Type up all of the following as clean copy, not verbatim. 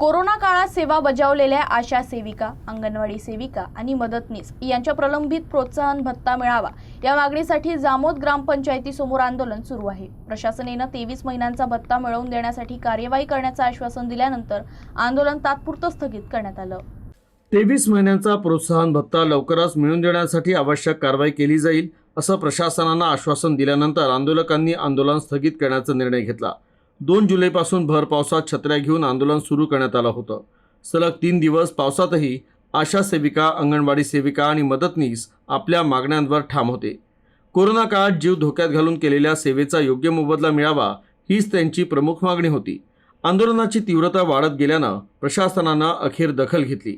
Corona काळात सेवा बजावलेल्या आशा सेविका, अंगणवाडी सेविका आणि मदतनीस यांच्या प्रलंबित प्रोत्साहन भत्ता मिळावा या मागणीसाठी जामोद ग्रामपंचायतीसमोर आंदोलन सुरू आहे। प्रशासनाने 23 महिन्यांचा भत्ता मिळवून देण्यासाठी कार्यवाही करण्याचे आश्वासन दिल्यानंतर आंदोलन तात्पुरते स्थगित करण्यात आलं। 23 महिन्यांचा प्रोत्साहन भत्ता लवकरच मिळवून देण्यासाठी आवश्यक कारवाई केली जाईल असं प्रशासनानं आश्वासन दिल्यानंतर आंदोलकांनी आंदोलन स्थगित करण्याचा निर्णय घेतला। 2 जुलैपासून भर पावसात छत्र्या घेऊन आंदोलन सुरू करण्यात आलं होतं। सलग 3 दिवस पावसातही आशा सेविका, अंगणवाडी सेविका आणि मदतनीस आपल्या मागण्यांवर ठाम होते। कोरोना काळात जीव धोक्यात घालून केलेल्या सेवेचा योग्य मोबदला मिळावा हीच त्यांची प्रमुख मागणी होती। आंदोलनाची तीव्रता वाढत गेल्यानं प्रशासनानं अखेर दखल घेतली।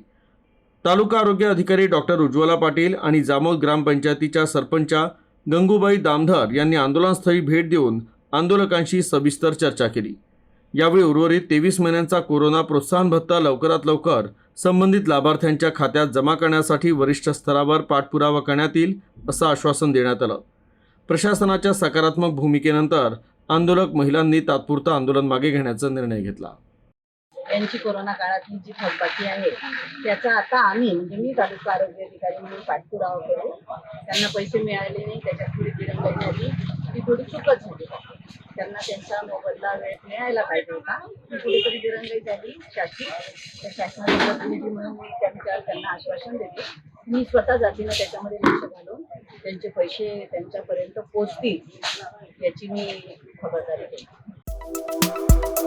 तालुका आरोग्य अधिकारी डॉक्टर उज्ज्वला पाटील आणि जामोद ग्रामपंचायतीच्या सरपंचा गंगूबाई दामधर यांनी आंदोलनस्थळी भेट देऊन आंदोलकांशी सविस्तर चर्चा केली। यावेळी उर्वरित 23 महिन्यांचा कोरोना प्रोत्साहन भत्ता लवकरात लवकर संबंधित लाभार्थ्यांच्या खात्यात जमा करण्यासाठी वरिष्ठ स्तरावर पाठपुरावा करण्यात येईल असं आश्वासन देण्यात आलं। प्रशासनाच्या सकारात्मक भूमिकेनंतर आंदोलक महिलांनी तात्पुरतं आंदोलन मागे घेण्याचा निर्णय घेतला। यांची कोरोना काळातली जी थकबाकी आहे त्याचा आता आम्ही म्हणजे मी तालुका आरोग्य अधिकारी म्हणून पाठपुरावा करू। त्यांना पैसे मिळाले नाही, त्याच्यात थोडी दिरंगाई झाली, ती थोडी चूकच झाली। त्यांना त्यांचा मोबदला वेळ मिळायला पाहिजे होता, ती कुठेतरी दिरंगाई झाली। त्या शासनाचे प्रतिनिधी म्हणून मी त्यांना आश्वासन देते, मी स्वतः जातीनं त्याच्यामध्ये लक्ष घालून त्यांचे पैसे त्यांच्यापर्यंत पोहोचतील याची मी खबरदारी घेते।